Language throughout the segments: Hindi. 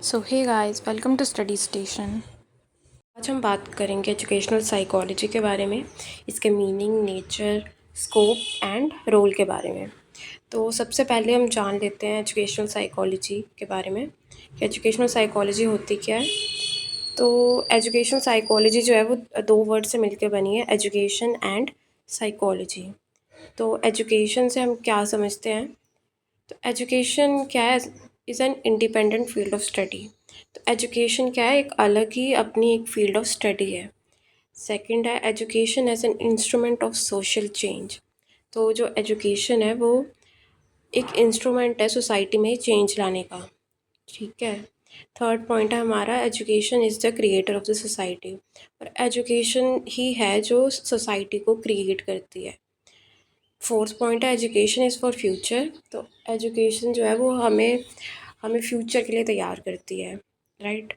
So hey guys, welcome to Study Station. आज हम बात करेंगे एजुकेशनल साइकोलॉजी के बारे में, इसके meaning, nature, scope and role के बारे में। तो सबसे पहले हम जान लेते हैं एजुकेशनल साइकोलॉजी के बारे में कि एजुकेशनल साइकोलॉजी होती क्या है। तो एजुकेशनल साइकोलॉजी जो है वो दो वर्ड से मिलकर बनी है, एजुकेशन एंड साइकोलॉजी। तो एजुकेशन से हम क्या समझते हैं? तो एजुकेशन क्या है? Is an independent field of study. तो एजुकेशन क्या है? एक अलग ही अपनी एक फील्ड ऑफ स्टडी है। सेकंड है education as an instrument of social change. तो जो एजुकेशन है वो एक इंस्ट्रूमेंट है सोसाइटी में चेंज लाने का। ठीक है। थर्ड पॉइंट है हमारा, education is the creator of the society. और एजुकेशन ही है जो सोसाइटी को क्रिएट करती है। फोर्थ पॉइंट है एजुकेशन इज़ फॉर फ्यूचर। तो एजुकेशन जो है वो हमें फ्यूचर के लिए तैयार करती है, राइट।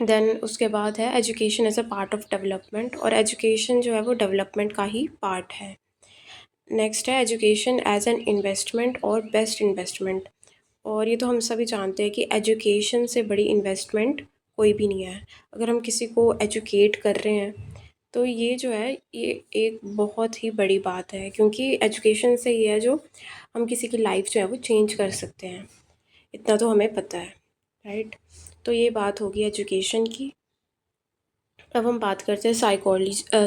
देन उसके बाद है education as a part of development. और एजुकेशन जो है वो डेवलपमेंट का ही पार्ट है। नेक्स्ट है एजुकेशन एज एन इन्वेस्टमेंट और बेस्ट इन्वेस्टमेंट। और ये तो हम सभी जानते हैं कि एजुकेशन से बड़ी इन्वेस्टमेंट कोई भी नहीं है। अगर हम किसी को एजुकेट कर रहे हैं तो ये जो है ये एक बहुत ही बड़ी बात है, क्योंकि एजुकेशन से ये है जो हम किसी की लाइफ जो है वो चेंज कर सकते हैं। इतना तो हमें पता है, राइट। तो ये बात होगी एजुकेशन की। अब हम बात करते हैं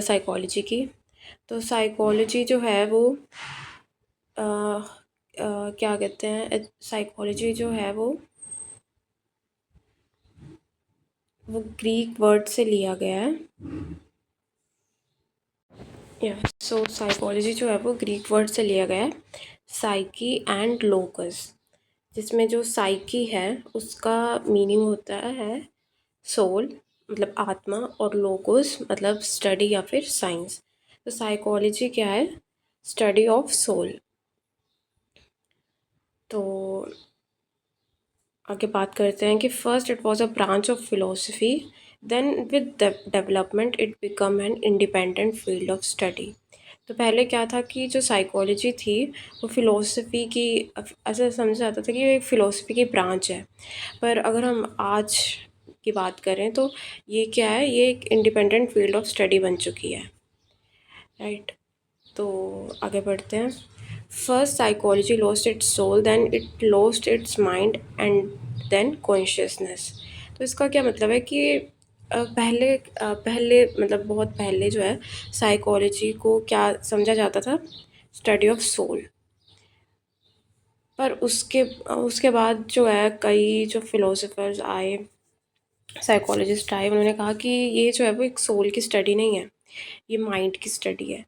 साइकोलॉजी की। तो साइकोलॉजी जो है वो क्या कहते हैं, साइकोलॉजी जो है वो ग्रीक वर्ड से लिया गया है। या सो साइकोलॉजी जो है वो ग्रीक वर्ड से लिया गया है, साइकी एंड लोकस। जिसमें जो साइकी है उसका मीनिंग होता है सोल, मतलब आत्मा, और लोगोस मतलब स्टडी या फिर साइंस। तो साइकोलॉजी क्या है? Study of soul. तो आगे बात करते हैं कि first it was a branch of philosophy, then with development it become an independent field of study. तो पहले क्या था कि जो साइकोलॉजी थी वो फ़िलोसफी की, ऐसा समझा जाता था कि ये एक फ़िलोसफी की ब्रांच है। पर अगर हम आज की बात करें तो ये क्या है, ये एक इंडिपेंडेंट फील्ड ऑफ स्टडी बन चुकी है, राइट। तो आगे बढ़ते हैं। First psychology lost its soul, then it lost its mind and then consciousness. तो इसका क्या मतलब है कि पहले मतलब बहुत पहले जो है साइकोलॉजी को क्या समझा जाता था? Study of soul. पर उसके उसके बाद जो है कई जो फिलोसोफर्स आए, साइकोलॉजिस्ट आए, उन्होंने कहा कि ये जो है वो एक सोल की स्टडी नहीं है, ये माइंड की स्टडी है।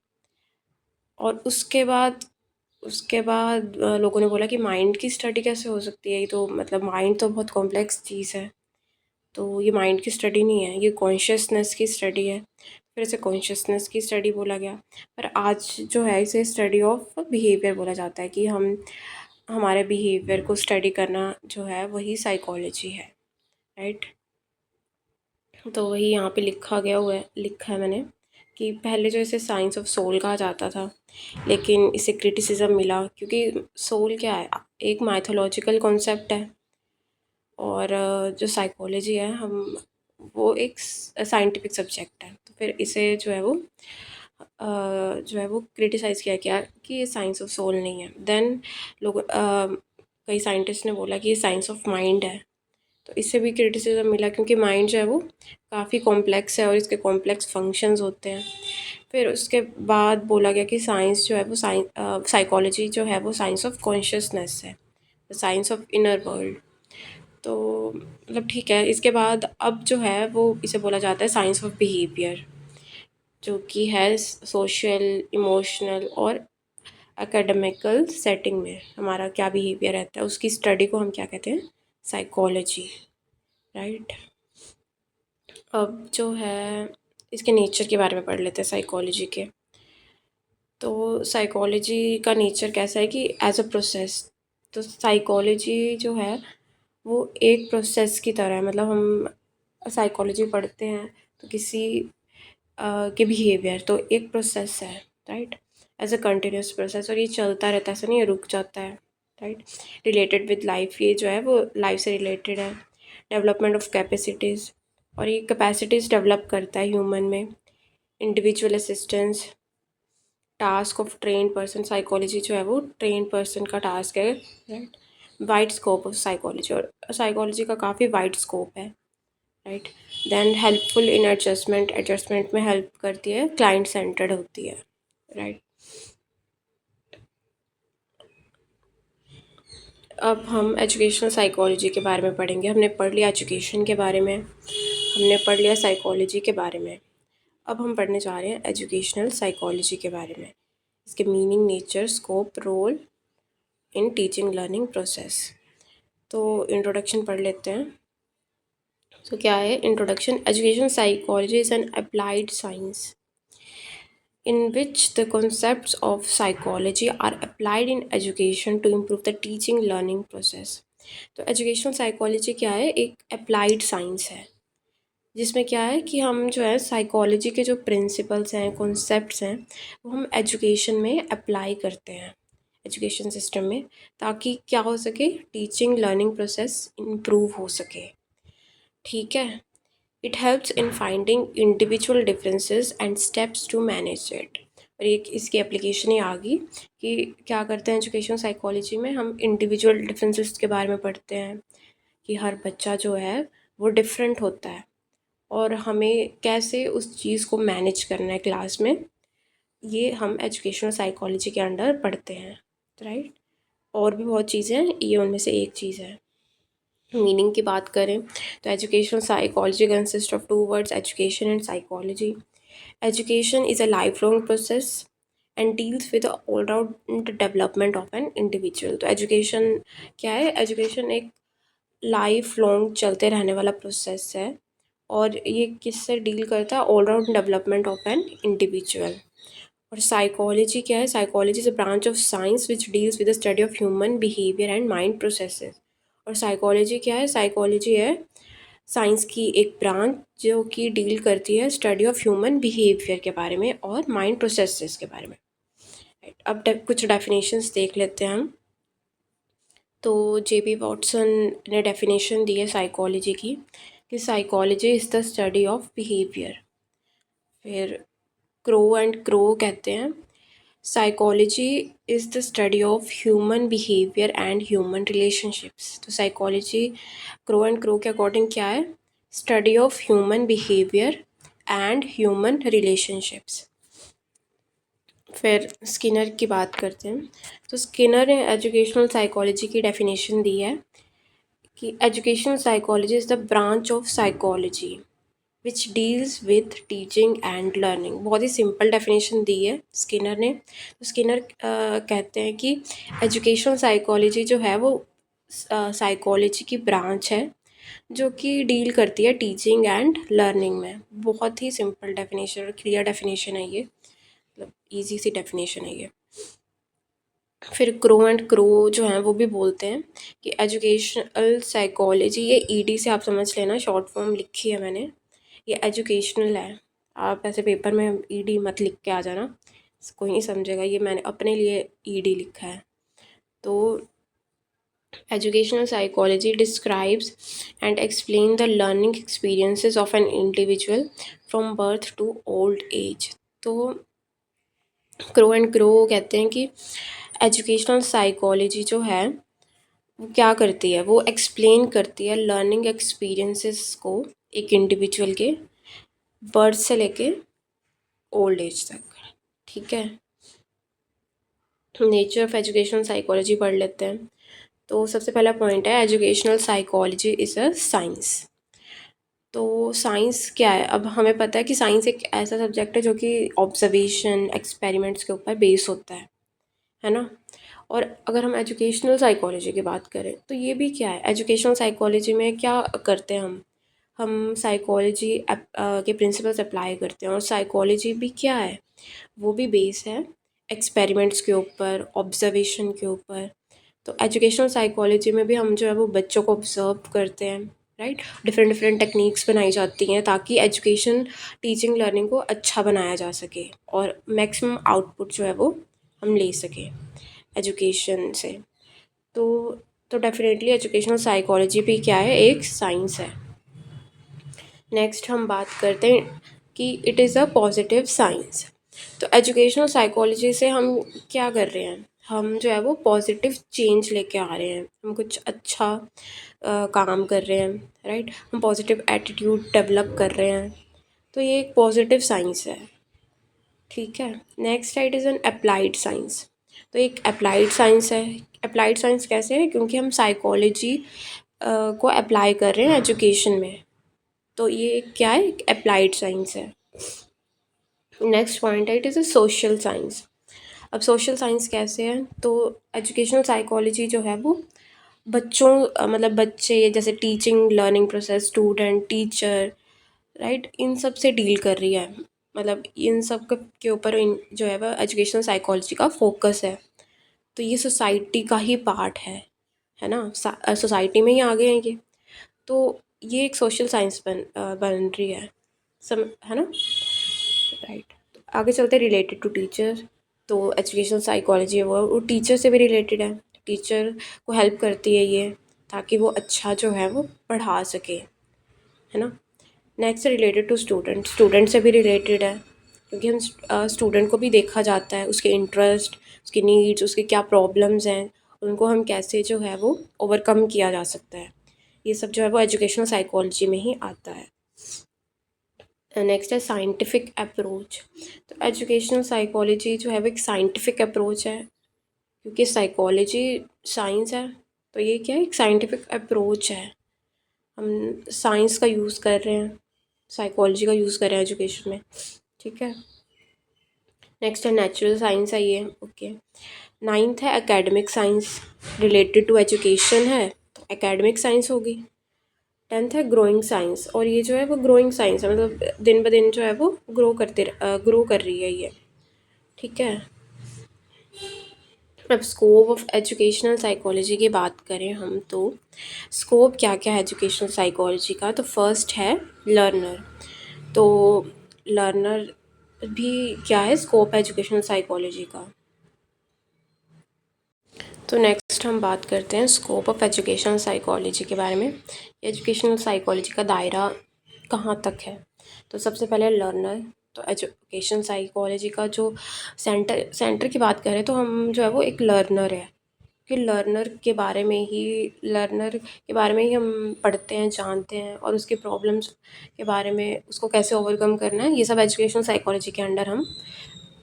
और उसके बाद लोगों ने बोला कि माइंड की स्टडी कैसे हो सकती है, ये तो मतलब माइंड तो बहुत कॉम्प्लेक्स चीज़ है, तो ये माइंड की स्टडी नहीं है, ये कॉन्शियसनेस की स्टडी है। फिर इसे कॉन्शियसनेस की स्टडी बोला गया। पर आज जो है इसे स्टडी ऑफ बिहेवियर बोला जाता है कि हम हमारे बिहेवियर को स्टडी करना जो है वही साइकोलॉजी है, राइट। तो वही यहाँ पे लिखा है मैंने कि पहले जो इसे साइंस ऑफ सोल कहा जाता था, लेकिन इसे क्रिटिसिज्म मिला क्योंकि सोल क्या है, एक माइथोलॉजिकल कॉन्सेप्ट है। और जो साइकोलॉजी है हम वो एक साइंटिफिक सब्जेक्ट है। तो फिर इसे जो है वो क्रिटिसाइज़ किया गया कि ये साइंस ऑफ सोल नहीं है। देन कई साइंटिस्ट ने बोला कि ये साइंस ऑफ माइंड है। तो इससे भी क्रिटिसिज्म मिला क्योंकि माइंड जो है वो काफ़ी कॉम्प्लेक्स है और इसके कॉम्प्लेक्स फंक्शंस होते हैं। फिर उसके बाद बोला गया कि साइंस जो है वो साइकोलॉजी जो है वो साइंस ऑफ कॉन्शियसनेस है, साइंस ऑफ इनर वर्ल्ड। तो मतलब ठीक है, इसके बाद अब जो है वो इसे बोला जाता है साइंस ऑफ बिहेवियर, जो कि है सोशल, इमोशनल और एकेडमिकल सेटिंग में हमारा क्या बिहेवियर रहता है उसकी स्टडी को हम क्या कहते हैं? Psychology, right. अब जो है इसके नेचर के बारे में पढ़ लेते हैं साइकोलॉजी के। तो साइकोलॉजी का नेचर कैसा है कि एज अ प्रोसेस। तो साइकोलॉजी जो है वो एक प्रोसेस की तरह है, मतलब हम साइकोलॉजी पढ़ते हैं तो किसी के बिहेवियर तो एक प्रोसेस है, right, as a continuous process. और ये चलता रहता है, ऐसा नहीं है रुक जाता है, राइट। रिलेटेड विद लाइफ, ये जो है वो लाइफ से रिलेटेड है। डेवलपमेंट ऑफ कैपेसिटीज़, और ये कैपेसिटीज़ डेवलप करता है ह्यूमन में। Individual assistance, task of train person, psychology जो है वो ट्रेन पर्सन का टास्क है, right. Wide scope of psychology, और साइकोलॉजी का काफ़ी वाइड स्कोप है, right. Then helpful in adjustment, adjustment में हेल्प करती है, क्लाइंट सेंटर्ड होती है, राइट। अब हम एजुकेशनल साइकोलॉजी के बारे में पढ़ेंगे। हमने पढ़ लिया एजुकेशन के बारे में, हमने पढ़ लिया साइकोलॉजी के बारे में। अब हम पढ़ने जा रहे हैं एजुकेशनल साइकोलॉजी के बारे में, इसके meaning, nature, scope, role in teaching learning process. तो इंट्रोडक्शन पढ़ लेते हैं। तो क्या है introduction? Education psychology is an applied science in which the concepts of psychology are applied in education to improve the teaching learning process। तो एजुकेशनल साइकोलॉजी क्या है? एक अप्लाइड साइंस है जिसमें क्या है कि हम जो है साइकोलॉजी के जो प्रिंसिपल्स हैं, कॉन्सेप्ट्स हैं, वो हम एजुकेशन में अप्लाई करते हैं एजुकेशन सिस्टम में, ताकि क्या हो सके, टीचिंग लर्निंग प्रोसेस इम्प्रूव हो सके। ठीक है। It helps in finding individual differences and steps to manage it. और एक इसकी एप्लीकेशन ही आ गई कि क्या करते हैं एजुकेशन साइकोलॉजी में, हम इंडिविजुअल डिफरेंसेस के बारे में पढ़ते हैं कि हर बच्चा जो है वो डिफरेंट होता है और हमें कैसे उस चीज़ को मैनेज करना है क्लास में, ये हम एजुकेशनल साइकोलॉजी के अंडर पढ़ते हैं, राइट। और भी बहुत चीज़ें हैं, ये उनमें से एक चीज़ है। मीनिंग की बात करें तो educational psychology consist of two words, education and psychology. Education is a life long process and deals with all round development of an individual. तो एजुकेशन क्या है? एजुकेशन एक लाइफ लॉन्ग चलते रहने वाला प्रोसेस है और ये किससे डील करता है? All round development of an individual. और साइकोलॉजी क्या है? Psychology is a branch of science which deals with the study of human behaviour and mind processes. और साइकोलॉजी क्या है? साइकोलॉजी है साइंस की एक ब्रांच जो कि डील करती है स्टडी ऑफ ह्यूमन बिहेवियर के बारे में और माइंड प्रोसेसेस के बारे में। अब कुछ डेफिनेशंस देख लेते हैं हम। तो जेबी वॉटसन ने डेफिनेशन दी है साइकोलॉजी की कि psychology is the study of behaviour. फिर क्रो एंड क्रो कहते हैं psychology is the study of human behaviour and human relationships. तो साइकोलॉजी क्रो एंड क्रो के अकॉर्डिंग क्या है? Study of human behaviour and human relationships. फिर स्किनर की बात करते हैं। तो स्किनर ने एजुकेशनल साइकोलॉजी की डेफिनेशन दी है कि educational psychology is the branch of psychology which deals with teaching and learning. बहुत ही सिंपल डेफिनेशन दी है स्किनर ने। तो स्किनर कहते हैं कि एजुकेशनल साइकोलॉजी जो है वो साइकोलॉजी की ब्रांच है जो कि डील करती है टीचिंग एंड लर्निंग में। बहुत ही सिंपल डेफिनेशन और क्लियर डेफिनेशन है ये, मतलब ईजी सी डेफिनेशन है ये। फिर क्रो एंड क्रो जो हैं वो भी बोलते हैं कि एजुकेशनल साइकोलॉजी, ये ईडी से आप समझ लेना, शॉर्ट फॉर्म लिखी है मैंने, ये एजुकेशनल है। आप ऐसे पेपर में ईडी मत लिख के आ जाना, कोई नहीं समझेगा, ये मैंने अपने लिए ईडी लिखा है। तो educational psychology describes and explains the learning experiences of an individual from birth to old age। तो क्रो एंड क्रो कहते हैं कि एजुकेशनल साइकोलॉजी जो है वो क्या करती है? वो एक्सप्लेन करती है लर्निंग एक्सपीरियंसेस को एक इंडिविजुअल के बर्थ से लेके ओल्ड एज तक। ठीक है। नेचर ऑफ एजुकेशनल साइकोलॉजी पढ़ लेते हैं। तो सबसे पहला पॉइंट है educational psychology is a science. तो साइंस क्या है? अब हमें पता है कि साइंस एक ऐसा सब्जेक्ट है जो कि ऑब्जर्वेशन, एक्सपेरिमेंट्स के ऊपर बेस होता है ना। और अगर हम एजुकेशनल साइकोलॉजी की बात करें तो ये भी क्या है? एजुकेशनल साइकोलॉजी में क्या करते हैं हम साइकोलॉजी के प्रिंसिपल्स अप्लाई करते हैं। और साइकोलॉजी भी क्या है? वो भी बेस है एक्सपेरिमेंट्स के ऊपर, ऑब्जर्वेशन के ऊपर। तो एजुकेशनल साइकोलॉजी में भी हम जो है वो बच्चों को ऑब्जर्व करते हैं, राइट। डिफरेंट डिफरेंट टेक्निक्स बनाई जाती हैं ताकि एजुकेशन, टीचिंग, लर्निंग को अच्छा बनाया जा सके और मैक्सिमम आउटपुट जो है वो हम ले सकें एजुकेशन से। तो तो डेफिनेटली एजुकेशनल साइकोलॉजी भी क्या है, एक साइंस है। नेक्स्ट हम बात करते हैं कि it is a positive science. तो एजुकेशनल साइकोलॉजी से हम क्या कर रहे हैं, हम जो है वो पॉजिटिव चेंज लेके आ रहे हैं, हम कुछ अच्छा काम कर रहे हैं, राइट। हम पॉजिटिव एटीट्यूड डेवलप कर रहे हैं, तो ये एक पॉजिटिव साइंस है, ठीक है। नेक्स्ट है it is an applied science. तो एक अप्लाइड साइंस है। अप्लाइड साइंस कैसे है, क्योंकि हम साइकोलॉजी को अप्लाई कर रहे हैं एजुकेशन में, तो ये क्या है, एक अप्लाइड साइंस है। नेक्स्ट पॉइंट है it is a social science. अब सोशल साइंस कैसे है, तो एजुकेशनल साइकोलॉजी जो है वो बच्चों मतलब बच्चे जैसे teaching learning process, student, teacher, right, इन सब से डील कर रही है। मतलब इन सब के ऊपर इन जो है वो एजुकेशनल साइकोलॉजी का फोकस है। तो ये सोसाइटी का ही पार्ट है ना, सोसाइटी में ही आ गए हैं ये, तो ये एक सोशल साइंस बन रही है, है ना, राइट। आगे चलते रिलेटेड टू टीचर। तो एजुकेशनल साइकोलॉजी है वो टीचर से भी रिलेटेड है, टीचर को हेल्प करती है ये, ताकि वो अच्छा जो है वो पढ़ा सके, है ना। Next related to student, student से भी रिलेटेड है, क्योंकि हम स्टूडेंट को भी देखा जाता है, उसके इंटरेस्ट, उसकी नीड्स, उसके क्या प्रॉब्लम्स हैं, उनको हम कैसे जो है वो ओवरकम किया जा सकता है, ये सब जो है वो एजुकेशनल साइकोलॉजी में ही आता है। नेक्स्ट है साइंटिफिक अप्रोच। तो एजुकेशनल साइकोलॉजी जो है वो एक साइंटिफिक अप्रोच है, क्योंकि साइकोलॉजी साइंस है, तो ये क्या है, एक साइंटिफिक अप्रोच है। हम साइंस का यूज़ कर रहे हैं, साइकोलॉजी का यूज़ कर रहे हैं एजुकेशन में, ठीक है। नेक्स्ट है नेचुरल साइंस है ये, ओके। नाइन्थ है academic science, related to education है, तो एकेडमिक साइंस होगी। टेंथ है ग्रोइंग साइंस, और ये जो है वो ग्रोइंग साइंस है, मतलब दिन ब दिन जो है वो ग्रो कर रही है ये, ठीक है। अब स्कोप ऑफ एजुकेशनल साइकोलॉजी की बात करें हम, तो स्कोप क्या क्या है एजुकेशनल साइकोलॉजी का, तो फर्स्ट है लर्नर। तो लर्नर भी क्या है, स्कोप है एजुकेशनल साइकोलॉजी का। तो नेक्स्ट हम बात करते हैं स्कोप ऑफ एजुकेशनल साइकोलॉजी के बारे में, एजुकेशनल साइकोलॉजी का दायरा कहाँ तक है। तो सबसे पहले लर्नर। तो एजुकेशन साइकोलॉजी का जो सेंटर की बात करें, तो हम जो है वो एक लर्नर है, कि लर्नर के बारे में ही हम पढ़ते हैं, जानते हैं, और उसके प्रॉब्लम्स के बारे में, उसको कैसे ओवरकम करना है, ये सब एजुकेशन साइकोलॉजी के अंडर हम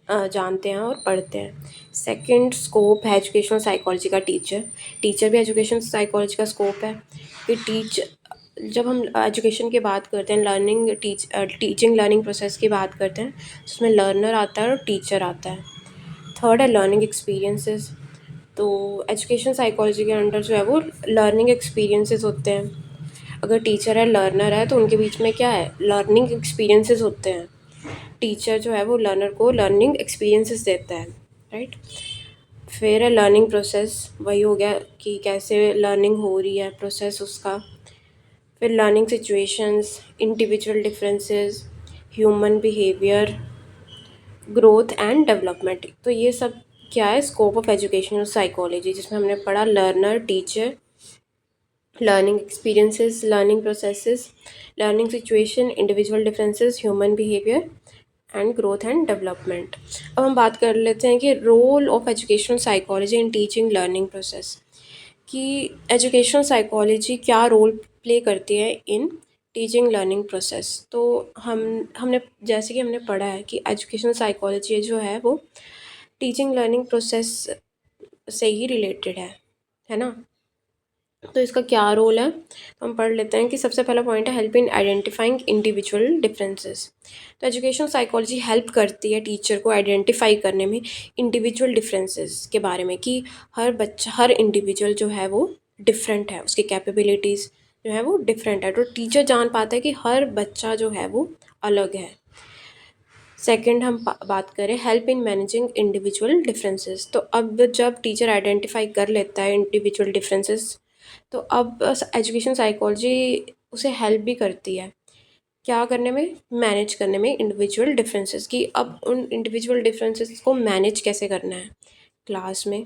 जानते हैं और पढ़ते हैं। सेकंड स्कोप है एजुकेशनल साइकोलॉजी का टीचर। टीचर भी एजुकेशन साइकोलॉजी का स्कोप है, कि जब हम एजुकेशन की बात करते हैं, टीचिंग लर्निंग प्रोसेस की बात करते हैं, उसमें लर्नर आता है और टीचर आता है। थर्ड है लर्निंग एक्सपीरियंसेस। तो एजुकेशन साइकोलॉजी के अंडर जो है वो लर्निंग एक्सपीरियंसेस होते हैं। अगर टीचर है, लर्नर है, तो उनके बीच में क्या है, लर्निंग एक्सपीरियंसेस होते हैं। टीचर जो है वो लर्नर को लर्निंग एक्सपीरियंसेस देता है, राइट। फिर है लर्निंग प्रोसेस, वही हो गया कि कैसे लर्निंग हो रही है, प्रोसेस उसका। फिर learning situations, individual differences, human behaviour, growth and development. तो ये सब क्या है, स्कोप ऑफ एजुकेशनल साइकोलॉजी, जिसमें हमने पढ़ा learner, teacher, learning experiences, learning processes, learning situation, individual differences, human behaviour and growth and development. अब हम बात कर लेते हैं कि role of educational psychology in teaching learning process, कि एजुकेशनल साइकोलॉजी क्या रोल प्ले करती है इन टीचिंग लर्निंग प्रोसेस। तो हमने जैसे कि हमने पढ़ा है कि एजुकेशनल साइकोलॉजी जो है वो टीचिंग लर्निंग प्रोसेस से ही रिलेटेड है ना। तो इसका क्या रोल है, तो हम पढ़ लेते हैं कि सबसे पहला पॉइंट है help in identifying individual differences. तो एजुकेशनल साइकोलॉजी हेल्प करती है टीचर को आइडेंटिफाई करने में इंडिविजुअल डिफरेंसेस के बारे में, कि हर इंडिविजुअल जो है वो डिफरेंट है, उसकी कैपेबिलिटीज़ जो है वो डिफरेंट है, तो टीचर जान पाता है कि हर बच्चा जो है वो अलग है। सेकंड हम बात करें help in managing individual differences. तो अब जब टीचर आइडेंटिफाई कर लेता है इंडिविजुअल डिफरेंसेस, तो अब एजुकेशन साइकोलॉजी उसे हेल्प भी करती है क्या करने में, मैनेज करने में इंडिविजुअल डिफरेंसेस की। अब उन इंडिविजुअल डिफरेंसेस को मैनेज कैसे करना है क्लास में,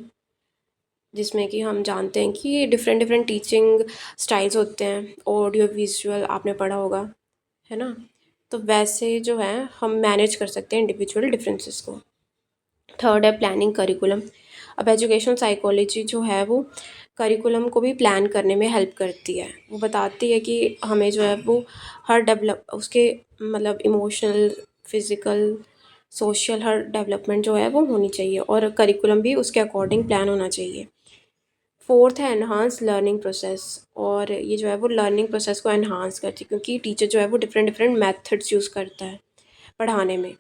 जिसमें कि हम जानते हैं कि डिफरेंट डिफरेंट टीचिंग स्टाइल्स होते हैं, ऑडियो विजुअल आपने पढ़ा होगा, है ना। तो वैसे जो है हम मैनेज कर सकते हैं इंडिविजुअल डिफरेंसेस को। थर्ड है प्लानिंग करिकुलम। अब एजुकेशनल साइकोलॉजी जो है वो करिकुलम को भी प्लान करने में हेल्प करती है। वो बताती है कि हमें जो है वो हर डेवलप उसके मतलब इमोशनल, फिज़िकल, सोशल हर डेवलपमेंट जो है वो होनी चाहिए और करिकुलम भी उसके अकॉर्डिंग प्लान होना चाहिए। फोर्थ है एनहांस लर्निंग प्रोसेस, और ये जो है वो लर्निंग प्रोसेस को एनहांस करती है क्योंकि टीचर जो है वो डिफरेंट डिफरेंट मेथड्स यूज़ करता है पढ़ाने में।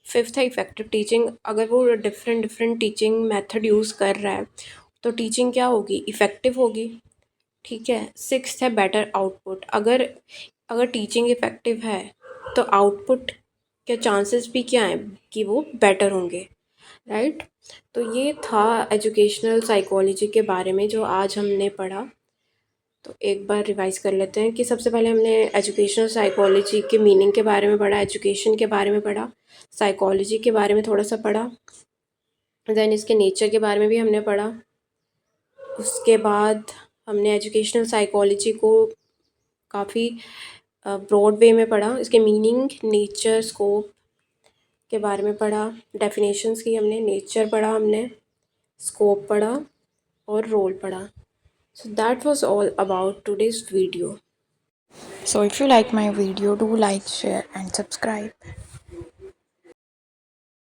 फिफ्थ है इफ़ेक्टिव टीचिंग। अगर वो different different teaching method use कर रहा है तो टीचिंग क्या होगी, इफ़ेक्टिव होगी। ठीक है। सिक्स्थ है बेटर आउटपुट। अगर अगर टीचिंग इफ़ेक्टिव है तो आउटपुट के चांसेस भी क्या हैं कि वो बेटर होंगे, राइट। तो ये था एजुकेशनल साइकोलॉजी के बारे में जो आज हमने पढ़ा। तो एक बार रिवाइज कर लेते हैं कि सबसे पहले हमने एजुकेशनल साइकोलॉजी के मीनिंग के बारे में पढ़ा, एजुकेशन के बारे में पढ़ा, साइकोलॉजी के बारे में थोड़ा सा पढ़ा, देन इसके नेचर के बारे में भी हमने पढ़ा। उसके बाद हमने एजुकेशनल साइकोलॉजी को काफ़ी ब्रॉड वे में पढ़ा, इसके मीनिंग, नेचर, स्कोप के बारे में पढ़ा, डेफिनेशंस की हमने, नेचर पढ़ा हमने, स्कोप पढ़ा और रोल पढ़ा। So that was all about today's video. So if you like my video, do like, share and subscribe.